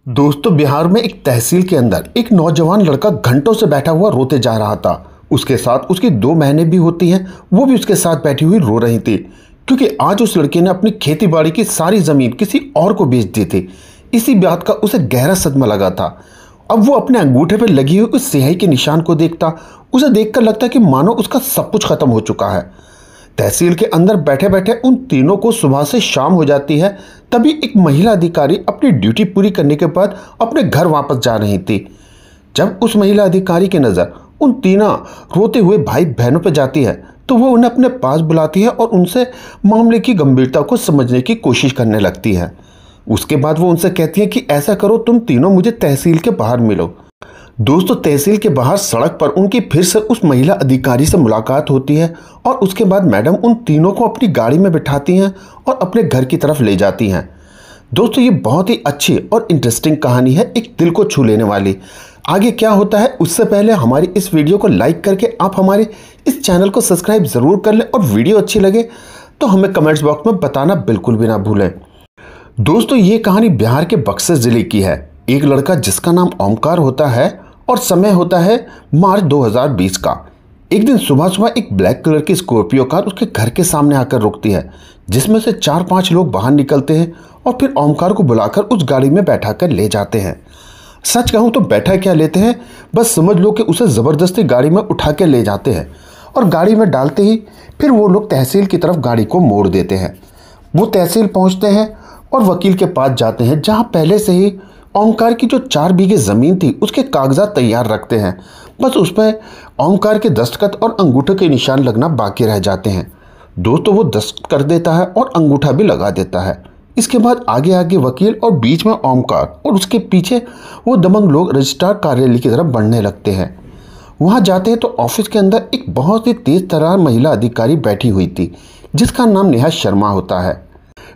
दोस्तों, बिहार में एक तहसील के अंदर एक नौजवान लड़का घंटों से बैठा हुआ रोते जा रहा था। उसके साथ उसकी 2 बहनें भी होती हैं, वो भी उसके साथ बैठी हुई रो रही थी, क्योंकि आज उस लड़के ने अपनी खेती बाड़ी की सारी ज़मीन किसी और को बेच दी थी। इसी बात का उसे गहरा सदमा लगा था। अब वो अपने अंगूठे पर लगी हुई उस स्याही के निशान को देखता, उसे देखकर लगता कि मानो उसका सब कुछ खत्म हो चुका है। तहसील के अंदर बैठे बैठे उन तीनों को सुबह से शाम हो जाती है। तभी एक महिला अधिकारी अपनी ड्यूटी पूरी करने के बाद अपने घर वापस जा रही थी। जब उस महिला अधिकारी की नज़र उन तीनों रोते हुए भाई बहनों पर जाती है तो वो उन्हें अपने पास बुलाती है और उनसे मामले की गंभीरता को समझने की कोशिश करने लगती है। उसके बाद वो उनसे कहती है कि ऐसा करो, तुम तीनों मुझे तहसील के बाहर मिलो। दोस्तों, तहसील के बाहर सड़क पर उनकी फिर से उस महिला अधिकारी से मुलाकात होती है और उसके बाद मैडम उन तीनों को अपनी गाड़ी में बिठाती हैं और अपने घर की तरफ ले जाती हैं। दोस्तों, ये बहुत ही अच्छी और इंटरेस्टिंग कहानी है, एक दिल को छू लेने वाली। आगे क्या होता है उससे पहले हमारी इस वीडियो को लाइक करके आप हमारे इस चैनल को सब्सक्राइब ज़रूर कर लें और वीडियो अच्छी लगे तो हमें कमेंट्स बॉक्स में बताना बिल्कुल भी ना भूलें। दोस्तों, ये कहानी बिहार के बक्सर ज़िले की है। एक लड़का जिसका नाम ओमकार होता है और समय होता है मार्च 2020 का। एक दिन सुबह सुबह एक ब्लैक कलर की स्कॉर्पियो कार उसके घर के सामने आकर रुकती है, जिसमें से 4-5 लोग बाहर निकलते हैं और फिर ओमकार को बुलाकर उस गाड़ी में बैठा कर ले जाते हैं। सच कहूँ तो बैठा क्या लेते हैं, बस समझ लो कि उसे ज़बरदस्ती गाड़ी में उठा के ले जाते हैं और गाड़ी में डालते ही फिर वो लोग तहसील की तरफ गाड़ी को मोड़ देते हैं। वो तहसील पहुँचते हैं और वकील के पास जाते हैं, जहाँ पहले से ही ओमकार की जो 4 बीघे ज़मीन थी उसके कागजात तैयार रखते हैं। बस उस पर ओमकार के दस्तखत और अंगूठे के निशान लगना बाकी रह जाते हैं। दोस्तों, वो दस्तखत कर देता है और अंगूठा भी लगा देता है। इसके बाद आगे आगे वकील और बीच में ओमकार और उसके पीछे वो दबंग लोग रजिस्ट्रार कार्यालय की तरफ बढ़ने लगते हैं। वहाँ जाते हैं तो ऑफिस के अंदर एक बहुत ही तेज तर्रार महिला अधिकारी बैठी हुई थी, जिसका नाम नेहा शर्मा होता है।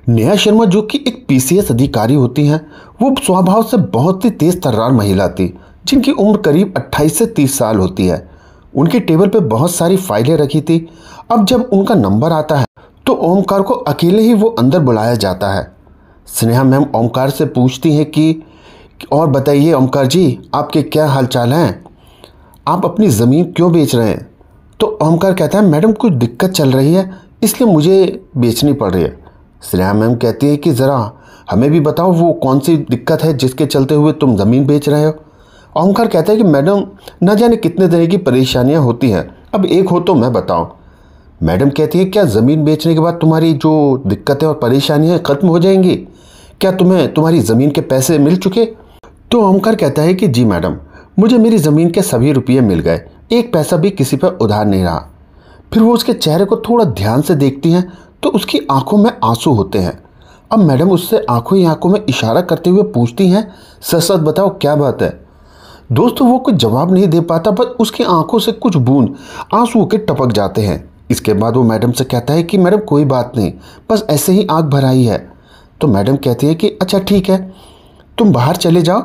नेहा शर्मा जो कि एक पीसीएस अधिकारी होती हैं, वो स्वभाव से बहुत ही तेज तर्रार महिला थी, जिनकी उम्र करीब 28 से 30 साल होती है। उनके टेबल पे बहुत सारी फाइलें रखी थी। अब जब उनका नंबर आता है तो ओमकार को अकेले ही वो अंदर बुलाया जाता है। स्नेहा मैम ओमकार से पूछती हैं कि और बताइए ओमकार जी, आपके क्या हाल चाल हैं, आप अपनी ज़मीन क्यों बेच रहे हैं? तो ओमकार कहता है मैडम कुछ दिक्कत चल रही है, इसलिए मुझे बेचनी पड़ रही है। स्नेहा मैम कहती है कि ज़रा हमें भी बताओ वो कौन सी दिक्कत है जिसके चलते हुए तुम ज़मीन बेच रहे हो। ओमकार कहता है कि मैडम न जाने कितने तरह की परेशानियां होती हैं, अब एक हो तो मैं बताऊं। मैडम कहती है क्या ज़मीन बेचने के बाद तुम्हारी जो दिक्कतें और परेशानियां ख़त्म हो जाएंगी? क्या तुम्हें तुम्हारी ज़मीन के पैसे मिल चुके? तो ओमकार कहता है कि जी मैडम, मुझे मेरी ज़मीन के सभी रुपये मिल गए, एक पैसा भी किसी पर उधार नहीं रहा। फिर वो उसके चेहरे को थोड़ा ध्यान से देखती हैं तो उसकी आंखों में आंसू होते हैं। अब मैडम उससे आंखों ही आंखों में इशारा करते हुए पूछती हैं सच सच बताओ क्या बात है? दोस्तों, वो कुछ जवाब नहीं दे पाता, बस उसकी आंखों से कुछ बूंद आंसू के टपक जाते हैं। इसके बाद वो मैडम से कहता है कि मैडम कोई बात नहीं, बस ऐसे ही आंख भर आई है। तो मैडम कहती है कि अच्छा ठीक है, तुम बाहर चले जाओ।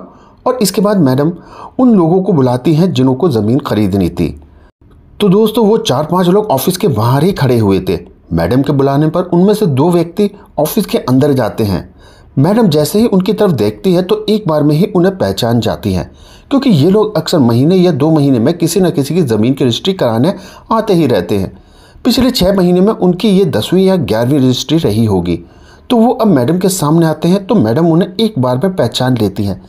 और इसके बाद मैडम उन लोगों को बुलाती हैं जिनको ज़मीन खरीदनी थी। तो दोस्तों, वो 4-5 लोग ऑफिस के बाहर ही खड़े हुए थे। मैडम के बुलाने पर उनमें से 2 व्यक्ति ऑफिस के अंदर जाते हैं। मैडम जैसे ही उनकी तरफ देखती है तो एक बार में ही उन्हें पहचान जाती हैं, क्योंकि ये लोग अक्सर महीने या 2 महीने में किसी न किसी की ज़मीन की रजिस्ट्री कराने आते ही रहते हैं। पिछले 6 महीने में उनकी ये 10वीं या 11वीं रजिस्ट्री रही होगी। तो वो अब मैडम के सामने आते हैं तो मैडम उन्हें एक बार में पहचान लेती हैं।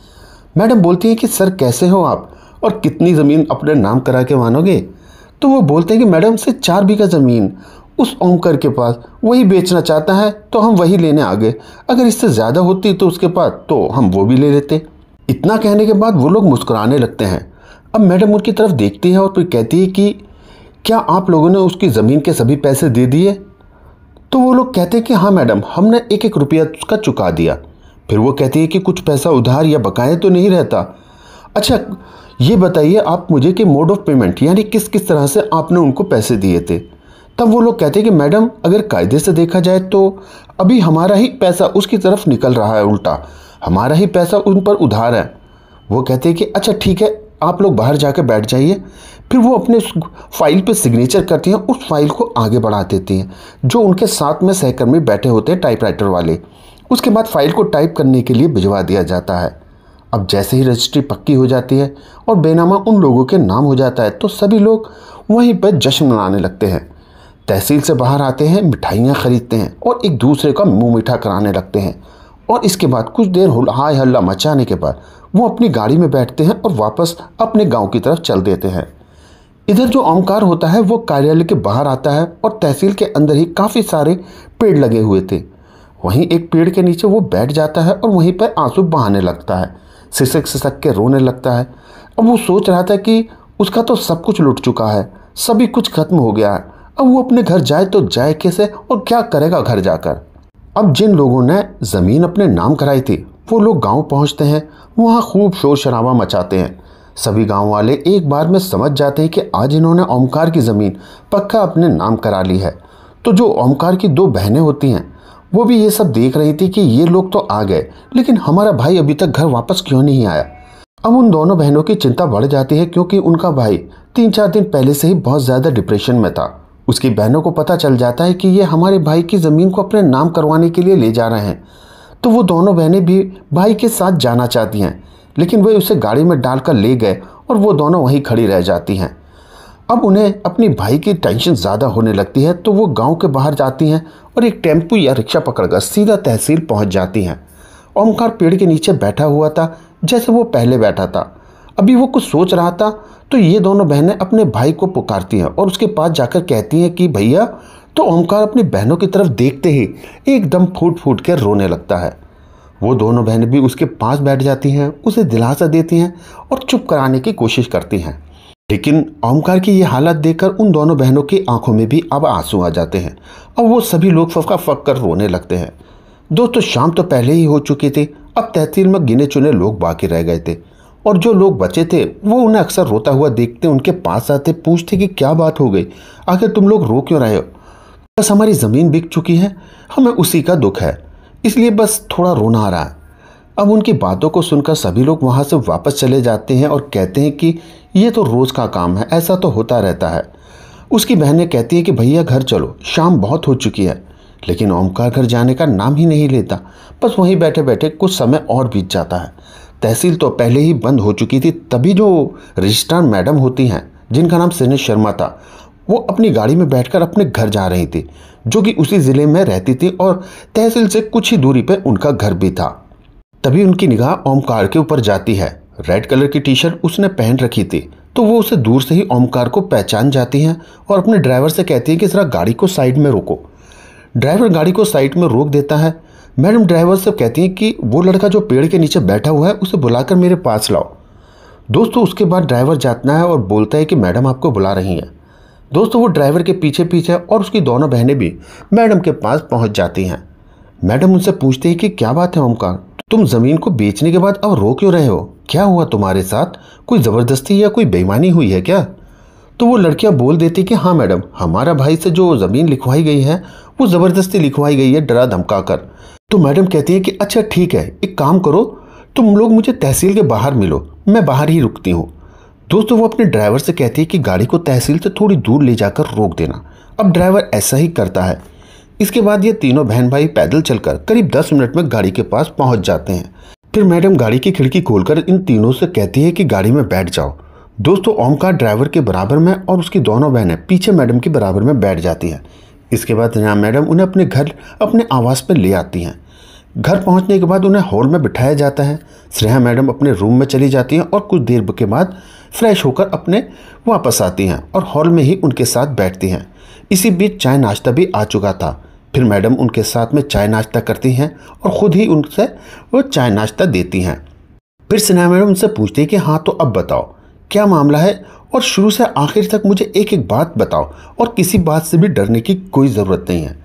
मैडम बोलती हैं कि सर कैसे हो आप और कितनी ज़मीन अपने नाम करा के मानोगे? तो वो बोलते हैं कि मैडम से 4 बीघा ज़मीन उस ओमकार के पास, वही बेचना चाहता है तो हम वही लेने आ गए, अगर इससे ज़्यादा होती तो उसके पास तो हम वो भी ले लेते। इतना कहने के बाद वो लोग मुस्कुराने लगते हैं। अब मैडम उनकी तरफ देखती है और फिर कहती है कि क्या आप लोगों ने उसकी ज़मीन के सभी पैसे दे दिए? तो वो लोग कहते हैं कि हाँ मैडम, हमने 1-1 रुपया उसका चुका दिया। फिर वो कहती है कि कुछ पैसा उधार या बकाया तो नहीं रहता? अच्छा ये बताइए आप मुझे कि मोड ऑफ पेमेंट यानी किस किस तरह से आपने उनको पैसे दिए थे? तब वो लोग कहते हैं कि मैडम अगर कायदे से देखा जाए तो अभी हमारा ही पैसा उसकी तरफ निकल रहा है, उल्टा हमारा ही पैसा उन पर उधार है। वो कहते हैं कि अच्छा ठीक है, आप लोग बाहर जाकर बैठ जाइए। फिर वो अपने उस फाइल पे सिग्नेचर करती हैं, उस फाइल को आगे बढ़ा देती हैं। जो उनके साथ में सहकर्मी बैठे होते हैं टाइपराइटर वाले, उसके बाद फाइल को टाइप करने के लिए भिजवा दिया जाता है। अब जैसे ही रजिस्ट्री पक्की हो जाती है और बेनामा उन लोगों के नाम हो जाता है तो सभी लोग वहीं पर जश्न मनाने लगते हैं। तहसील से बाहर आते हैं, मिठाइयाँ खरीदते हैं और एक दूसरे का मुंह मीठा कराने लगते हैं। और इसके बाद कुछ देर हाय हल्ला मचाने के बाद वो अपनी गाड़ी में बैठते हैं और वापस अपने गांव की तरफ चल देते हैं। इधर जो ओमकार होता है वो कार्यालय के बाहर आता है और तहसील के अंदर ही काफ़ी सारे पेड़ लगे हुए थे। वहीं एक पेड़ के नीचे वो बैठ जाता है और वहीं पर आंसू बहाने लगता है, सिसक सिसक के रोने लगता है। अब वो सोच रहा था कि उसका तो सब कुछ लुट चुका है, सभी कुछ खत्म हो गया है। अब वो अपने घर जाए तो जाए कैसे और क्या करेगा घर जाकर। अब जिन लोगों ने ज़मीन अपने नाम कराई थी वो लोग गांव पहुंचते हैं, वहां खूब शोर शराबा मचाते हैं। सभी गांव वाले एक बार में समझ जाते हैं कि आज इन्होंने ओमकार की ज़मीन पक्का अपने नाम करा ली है। तो जो ओमकार की दो बहनें होती हैं वो भी ये सब देख रही थी कि ये लोग तो आ गए लेकिन हमारा भाई अभी तक घर वापस क्यों नहीं आया। अब उन दोनों बहनों की चिंता बढ़ जाती है क्योंकि उनका भाई 3-4 दिन पहले से ही बहुत ज़्यादा डिप्रेशन में था। उसकी बहनों को पता चल जाता है कि ये हमारे भाई की ज़मीन को अपने नाम करवाने के लिए ले जा रहे हैं। तो वो दोनों बहनें भी भाई के साथ जाना चाहती हैं लेकिन वे उसे गाड़ी में डालकर ले गए और वो दोनों वहीं खड़ी रह जाती हैं। अब उन्हें अपनी भाई की टेंशन ज़्यादा होने लगती है तो वो गांव के बाहर जाती हैं और एक टेम्पू या रिक्शा पकड़कर सीधा तहसील पहुंच जाती हैं। ओमकार पेड़ के नीचे बैठा हुआ था जैसे वो पहले बैठा था। अभी वो कुछ सोच रहा था तो ये दोनों बहनें अपने भाई को पुकारती हैं और उसके पास जाकर कहती हैं कि भैया। तो ओमकार अपनी बहनों की तरफ देखते ही एकदम फूट फूट कर रोने लगता है। वो दोनों बहनें भी उसके पास बैठ जाती हैं, उसे दिलासा देती हैं और चुप कराने की कोशिश करती हैं। लेकिन ओमकार की ये हालत देखकर उन दोनों बहनों की आंखों में भी अब आंसू आ जाते हैं और वो सभी लोग फका फक कर रोने लगते हैं। दोस्तों शाम तो पहले ही हो चुकी थी, अब तहसील में गिने चुने लोग बाकी रह गए थे और जो लोग बचे थे वो उन्हें अक्सर रोता हुआ देखते, उनके पास आते, पूछते कि क्या बात हो गई, आखिर तुम लोग रो क्यों रहे हो। बस हमारी ज़मीन बिक चुकी है, हमें उसी का दुख है, इसलिए बस थोड़ा रोना आ रहा है। अब उनकी बातों को सुनकर सभी लोग वहाँ से वापस चले जाते हैं और कहते हैं कि ये तो रोज़ का काम है, ऐसा तो होता रहता है। उसकी बहनें कहती हैं कि भैया घर चलो, शाम बहुत हो चुकी है। लेकिन ओमकार घर जाने का नाम ही नहीं लेता, बस वहीं बैठे बैठे कुछ समय और बीत जाता है। तहसील तो पहले ही बंद हो चुकी थी, तभी जो रजिस्ट्रार मैडम होती हैं जिनका नाम स्नेह शर्मा था वो अपनी गाड़ी में बैठकर अपने घर जा रही थी, जो कि उसी ज़िले में रहती थी और तहसील से कुछ ही दूरी पर उनका घर भी था। तभी उनकी निगाह ओमकार के ऊपर जाती है। रेड कलर की टी शर्ट उसने पहन रखी थी तो वो उसे दूर से ही ओमकार को पहचान जाती हैं और अपने ड्राइवर से कहती है कि ज़रा गाड़ी को साइड में रोको। ड्राइवर गाड़ी को साइड में रोक देता है। मैडम ड्राइवर से कहती हैं कि वो लड़का जो पेड़ के नीचे बैठा हुआ है उसे बुलाकर मेरे पास लाओ। दोस्तों उसके बाद ड्राइवर जाता है और बोलता है कि मैडम आपको बुला रही हैं। दोस्तों वो ड्राइवर के पीछे पीछे और उसकी दोनों बहनें भी मैडम के पास पहुंच जाती हैं। मैडम उनसे पूछते हैं कि क्या बात है ओमकार, तुम ज़मीन को बेचने के बाद अब रो क्यों रहे हो, क्या हुआ तुम्हारे साथ, कोई ज़बरदस्ती या कोई बेईमानी हुई है क्या। तो वो लड़कियां बोल देती कि हाँ मैडम, हमारा भाई से जो ज़मीन लिखवाई गई है वो ज़बरदस्ती लिखवाई गई है, डरा धमका कर। तो मैडम कहती है कि अच्छा ठीक है, एक काम करो, तुम लोग मुझे तहसील के बाहर मिलो, मैं बाहर ही रुकती हूँ। दोस्तों वो अपने ड्राइवर से कहती है कि गाड़ी को तहसील से थोड़ी दूर ले जाकर रोक देना। अब ड्राइवर ऐसा ही करता है। इसके बाद ये तीनों बहन भाई पैदल चलकर करीब 10 मिनट में गाड़ी के पास पहुंच जाते हैं। फिर मैडम गाड़ी की खिड़की खोलकर इन तीनों से कहती है कि गाड़ी में बैठ जाओ। दोस्तों ओमकार ड्राइवर के बराबर में और उसकी दोनों बहनें पीछे मैडम के बराबर में बैठ जाती हैं। इसके बाद यहाँ मैडम उन्हें अपने घर, अपने आवास पर ले आती हैं। घर पहुँचने के बाद उन्हें हॉल में बिठाया जाता है। स्नेहा मैडम अपने रूम में चली जाती हैं और कुछ देर के बाद फ्रेश होकर अपने वापस आती हैं और हॉल में ही उनके साथ बैठती हैं। इसी बीच चाय नाश्ता भी आ चुका था। फिर मैडम उनके साथ में चाय नाश्ता करती हैं और ख़ुद ही उनसे वो चाय नाश्ता देती हैं। फिर स्नेहा मैडम उनसे पूछती है कि हाँ तो अब बताओ क्या मामला है और शुरू से आखिर तक मुझे एक एक बात बताओ और किसी बात से भी डरने की कोई ज़रूरत नहीं है।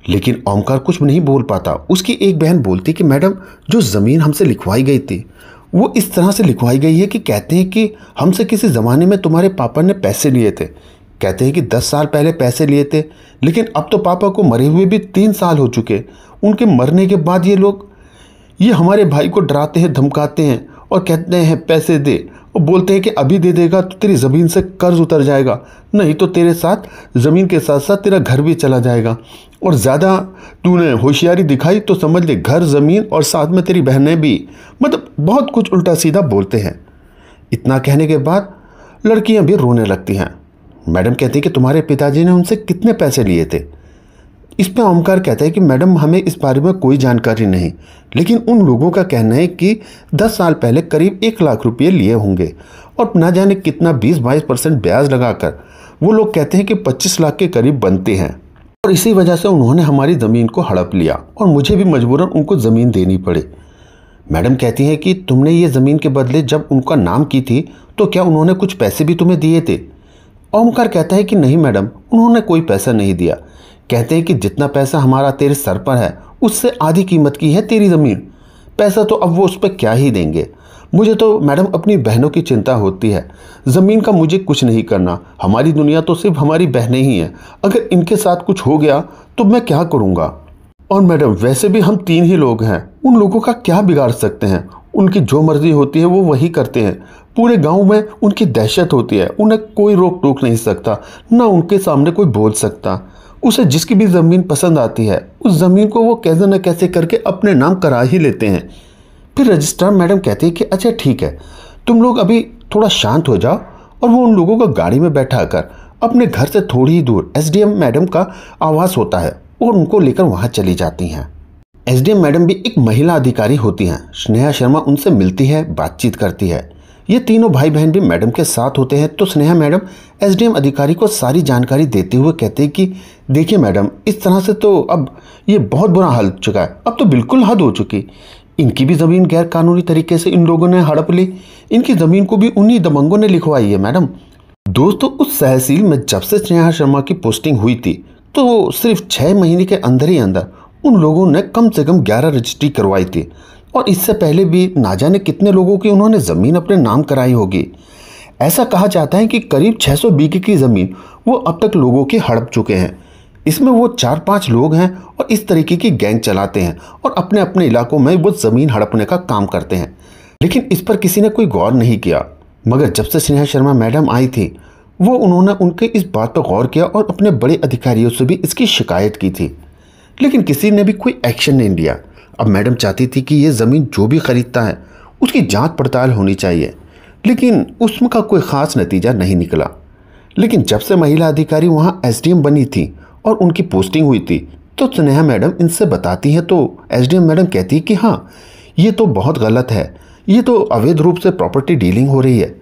लेकिन ओमकार कुछ नहीं बोल पाता। उसकी एक बहन बोलती कि मैडम जो ज़मीन हमसे लिखवाई गई थी वो इस तरह से लिखवाई गई है कि कहते हैं कि हमसे किसी ज़माने में तुम्हारे पापा ने पैसे लिए थे। कहते हैं कि 10 साल पहले पैसे लिए थे, लेकिन अब तो पापा को मरे हुए भी 3 साल हो चुके। उनके मरने के बाद ये लोग हमारे भाई को डराते हैं, धमकाते हैं और कहते हैं पैसे दे, और बोलते हैं कि अभी दे देगा तो तेरी ज़मीन से कर्ज उतर जाएगा, नहीं तो तेरे साथ ज़मीन के साथ साथ तेरा घर भी चला जाएगा, और ज़्यादा तूने होशियारी दिखाई तो समझ ले घर, ज़मीन और साथ में तेरी बहनें भी। मतलब बहुत कुछ उल्टा सीधा बोलते हैं। इतना कहने के बाद लड़कियां भी रोने लगती हैं। मैडम कहती है कि तुम्हारे पिताजी ने उनसे कितने पैसे लिए थे। इस पर ओमकार कहता है कि मैडम हमें इस बारे में कोई जानकारी नहीं, लेकिन उन लोगों का कहना है कि 10 साल पहले करीब 1 लाख रुपये लिए होंगे और ना जाने कितना 20-22% ब्याज लगाकर वो लोग कहते हैं कि 25 लाख के करीब बनते हैं। और इसी वजह से उन्होंने हमारी ज़मीन को हड़प लिया और मुझे भी मजबूरन उनको ज़मीन देनी पड़ी। मैडम कहती हैं कि तुमने ये ज़मीन के बदले जब उनका नाम की थी तो क्या उन्होंने कुछ पैसे भी तुम्हें दिए थे? ओमकार कहता है कि नहीं मैडम, उन्होंने कोई पैसा नहीं दिया। कहते हैं कि जितना पैसा हमारा तेरे सर पर है उससे आधी कीमत की है तेरी ज़मीन। पैसा तो अब वो उस पर क्या ही देंगे। मुझे तो मैडम अपनी बहनों की चिंता होती है। ज़मीन का मुझे कुछ नहीं करना, हमारी दुनिया तो सिर्फ हमारी बहनें ही हैं। अगर इनके साथ कुछ हो गया तो मैं क्या करूँगा? और मैडम वैसे भी हम 3 ही लोग हैं, उन लोगों का क्या बिगाड़ सकते हैं? उनकी जो मर्जी होती है वो वही करते हैं। पूरे गांव में उनकी दहशत होती है, उन्हें कोई रोक टोक नहीं सकता, ना उनके सामने कोई बोल सकता। उसे जिसकी भी ज़मीन पसंद आती है उस ज़मीन को वो कैसे न कैसे करके अपने नाम करा ही लेते हैं। फिर रजिस्ट्रार मैडम कहती है कि अच्छा ठीक है, तुम लोग अभी थोड़ा शांत हो जाओ। और वो उन लोगों को गाड़ी में बैठा कर अपने घर से थोड़ी ही दूर एसडीएम मैडम का आवास होता है और उनको लेकर वहाँ चली जाती हैं। एसडीएम मैडम भी एक महिला अधिकारी होती हैं। स्नेहा शर्मा उनसे मिलती है, बातचीत करती है। ये तीनों भाई बहन भी मैडम के साथ होते हैं। तो स्नेहा मैडम एसडीएम अधिकारी को सारी जानकारी देते हुए कहते हैं कि देखिए मैडम, इस तरह से तो अब ये बहुत बुरा हाल हो चुका है, अब तो बिल्कुल हद हो चुकी। इनकी भी ज़मीन गैर कानूनी तरीके से इन लोगों ने हड़प ली। इनकी ज़मीन को भी उन्हीं दबंगों ने लिखवाई है मैडम। दोस्तों, उस तहसील में जब से स्नेहा शर्मा की पोस्टिंग हुई थी तो सिर्फ 6 महीने के अंदर ही अंदर उन लोगों ने कम से कम 11 रजिस्ट्री करवाई थी। और इससे पहले भी ना जाने कितने लोगों की उन्होंने ज़मीन अपने नाम कराई होगी। ऐसा कहा जाता है कि करीब 600 बीघे की ज़मीन वो अब तक लोगों की हड़प चुके हैं। इसमें वो 4-5 लोग हैं और इस तरीके की गैंग चलाते हैं और अपने अपने इलाकों में वो ज़मीन हड़पने का काम करते हैं। लेकिन इस पर किसी ने कोई गौर नहीं किया। मगर जब से स्नेहा शर्मा मैडम आई थी वो उन्होंने उनके इस बात पर गौर किया और अपने बड़े अधिकारियों से भी इसकी शिकायत की थी, लेकिन किसी ने भी कोई एक्शन नहीं लिया। अब मैडम चाहती थी कि ये ज़मीन जो भी ख़रीदता है उसकी जांच पड़ताल होनी चाहिए, लेकिन उसका कोई ख़ास नतीजा नहीं निकला। लेकिन जब से महिला अधिकारी वहाँ एसडीएम बनी थी और उनकी पोस्टिंग हुई थी तो स्नेहा मैडम इनसे बताती हैं तो एसडीएम मैडम कहती है कि हाँ, ये तो बहुत गलत है, ये तो अवैध रूप से प्रॉपर्टी डीलिंग हो रही है।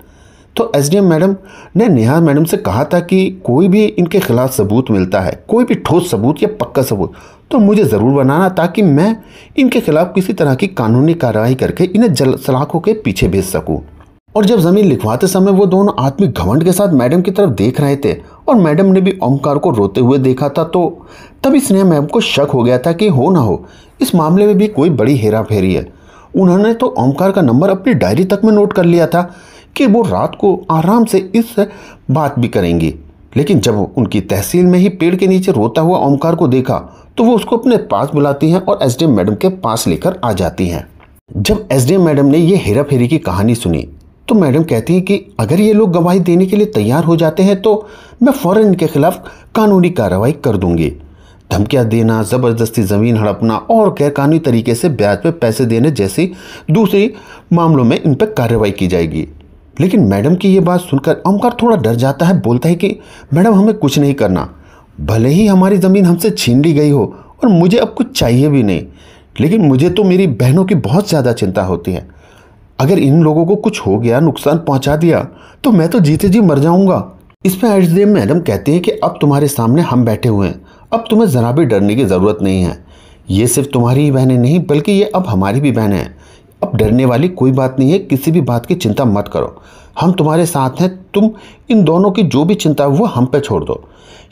तो एसडीएम मैडम ने नेहा मैडम से कहा था कि कोई भी इनके खिलाफ सबूत मिलता है, कोई भी ठोस सबूत या पक्का सबूत, तो मुझे ज़रूर बनाना ताकि मैं इनके खिलाफ किसी तरह की कानूनी कार्रवाई करके इन्हें सलाखों के पीछे भेज सकूं। और जब ज़मीन लिखवाते समय वो दोनों आदमी घमंड के साथ मैडम की तरफ देख रहे थे और मैडम ने भी ओमकार को रोते हुए देखा था, तो तभी स्नेहा मैम को शक हो गया था कि हो ना हो इस मामले में भी कोई बड़ी हेरा फेरी है। उन्होंने तो ओमकार का नंबर अपनी डायरी तक में नोट कर लिया था कि वो रात को आराम से इस बात भी करेंगी। लेकिन जब उनकी तहसील में ही पेड़ के नीचे रोता हुआ ओमकार को देखा तो वो उसको अपने पास बुलाती हैं और एसडीएम मैडम के पास लेकर आ जाती हैं। जब एसडीएम मैडम ने ये हेरा फेरी की कहानी सुनी तो मैडम कहती हैं कि अगर ये लोग गवाही देने के लिए तैयार हो जाते हैं तो मैं फ़ौरन इनके खिलाफ कानूनी कार्रवाई कर दूंगी। धमकियां देना, ज़बरदस्ती ज़मीन हड़पना और गैरकानूनी तरीके से ब्याज पे पैसे देने जैसी दूसरी मामलों में इन पर कार्रवाई की जाएगी। लेकिन मैडम की ये बात सुनकर ओमकार थोड़ा डर जाता है। बोलता है कि मैडम हमें कुछ नहीं करना, भले ही हमारी ज़मीन हमसे छीन ली गई हो और मुझे अब कुछ चाहिए भी नहीं, लेकिन मुझे तो मेरी बहनों की बहुत ज़्यादा चिंता होती है। अगर इन लोगों को कुछ हो गया, नुकसान पहुंचा दिया तो मैं तो जीते जी मर जाऊंगा। इस पर एसडीएम मैडम कहते हैं कि अब तुम्हारे सामने हम बैठे हुए हैं, अब तुम्हें ज़रा भी डरने की ज़रूरत नहीं है। ये सिर्फ तुम्हारी ही बहनें नहीं बल्कि ये अब हमारी भी बहनें हैं। अब डरने वाली कोई बात नहीं है, किसी भी बात की चिंता मत करो, हम तुम्हारे साथ हैं। तुम इन दोनों की जो भी चिंता है वो हम पे छोड़ दो।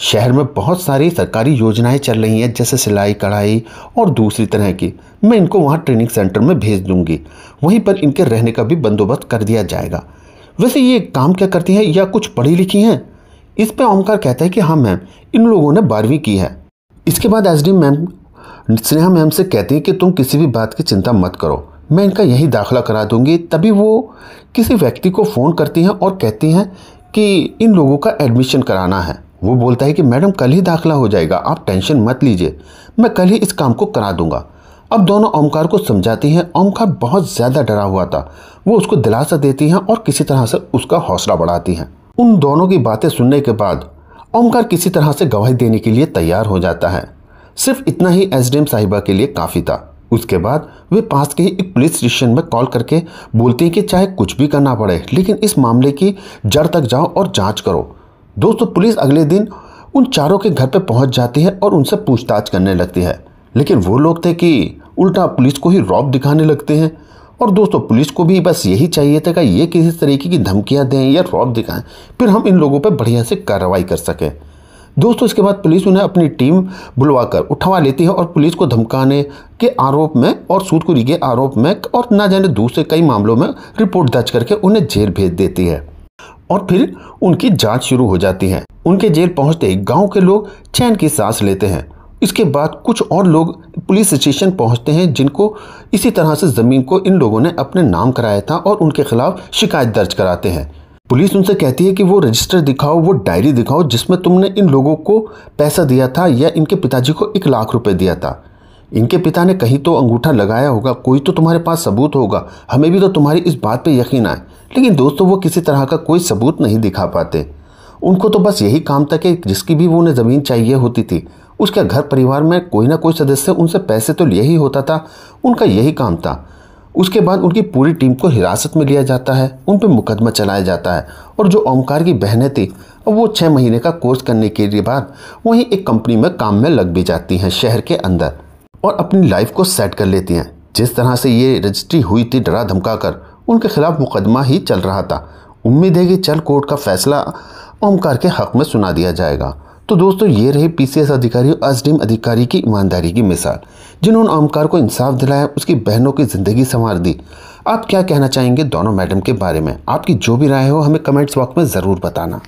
शहर में बहुत सारी सरकारी योजनाएं चल रही हैं जैसे सिलाई कढ़ाई और दूसरी तरह की, मैं इनको वहाँ ट्रेनिंग सेंटर में भेज दूंगी, वहीं पर इनके रहने का भी बंदोबस्त कर दिया जाएगा। वैसे ये काम क्या करती हैं या कुछ पढ़ी लिखी हैं? इस पर ओमकार कहता है कि हाँ मैम, इन लोगों ने 12वीं की है। इसके बाद एसडीएम मैम स्नेहा मैम से कहती है कि तुम किसी भी बात की चिंता मत करो, मैं इनका यही दाखिला करा दूंगी। तभी वो किसी व्यक्ति को फ़ोन करती हैं और कहती हैं कि इन लोगों का एडमिशन कराना है। वो बोलता है कि मैडम कल ही दाखिला हो जाएगा, आप टेंशन मत लीजिए, मैं कल ही इस काम को करा दूंगा। अब दोनों ओमकार को समझाती हैं। ओमकार बहुत ज़्यादा डरा हुआ था। वो उसको दिलासा देती हैं और किसी तरह से उसका हौसला बढ़ाती हैं। उन दोनों की बातें सुनने के बाद ओमकार किसी तरह से गवाही देने के लिए तैयार हो जाता है। सिर्फ इतना ही एसडीएम साहिबा के लिए काफ़ी था। उसके बाद वे पास के ही एक पुलिस स्टेशन में कॉल करके बोलती हैं कि चाहे कुछ भी करना पड़े लेकिन इस मामले की जड़ तक जाओ और जांच करो। दोस्तों, पुलिस अगले दिन उन चारों के घर पे पहुंच जाती है और उनसे पूछताछ करने लगती है। लेकिन वो लोग थे कि उल्टा पुलिस को ही रौब दिखाने लगते हैं। और दोस्तों, पुलिस को भी बस यही चाहिए था कि ये किसी तरीके की धमकियां दें या रौब दिखाएं, फिर हम इन लोगों पे बढ़िया से कार्रवाई कर सकें। दोस्तों, इसके बाद पुलिस उन्हें अपनी टीम बुलवाकर उठवा लेती है और पुलिस को धमकाने के आरोप में और सूदखोरी के आरोप में और ना जाने दूसरे कई मामलों में रिपोर्ट दर्ज करके उन्हें जेल भेज देती है। और फिर उनकी जांच शुरू हो जाती है। उनके जेल पहुंचते ही गांव के लोग चैन की सांस लेते हैं। इसके बाद कुछ और लोग पुलिस स्टेशन पहुंचते हैं जिनको इसी तरह से ज़मीन को इन लोगों ने अपने नाम कराया था और उनके खिलाफ शिकायत दर्ज कराते हैं। पुलिस उनसे कहती है कि वो रजिस्टर दिखाओ, वो डायरी दिखाओ जिसमें तुमने इन लोगों को पैसा दिया था या इनके पिताजी को 1 लाख रुपए दिया था। इनके पिता ने कहीं तो अंगूठा लगाया होगा, कोई तो तुम्हारे पास सबूत होगा, हमें भी तो तुम्हारी इस बात पे यकीन आए। लेकिन दोस्तों, वो किसी तरह का कोई सबूत नहीं दिखा पाते। उनको तो बस यही काम था कि जिसकी भी वो उन्हें ज़मीन चाहिए होती थी उसके घर परिवार में कोई ना कोई सदस्य उनसे पैसे तो लिया ही होता था। उनका यही काम था। उसके बाद उनकी पूरी टीम को हिरासत में लिया जाता है, उन पर मुकदमा चलाया जाता है। और जो ओमकार की बहनें थी अब वो 6 महीने का कोर्स करने के बाद वहीं एक कंपनी में काम में लग भी जाती हैं शहर के अंदर और अपनी लाइफ को सेट कर लेती हैं। जिस तरह से ये रजिस्ट्री हुई थी डरा धमका कर, उनके खिलाफ मुकदमा ही चल रहा था। उम्मीद है कि चल कोर्ट का फैसला ओमकार के हक में सुना दिया जाएगा। तो दोस्तों, ये रहे पीसीएस अधिकारी और एसडीएम अधिकारी की ईमानदारी की मिसाल, जिन्होंने ओमकार को इंसाफ दिलाया, उसकी बहनों की ज़िंदगी संवार दी। आप क्या कहना चाहेंगे दोनों मैडम के बारे में? आपकी जो भी राय हो हमें कमेंट्स बॉक्स में ज़रूर बताना।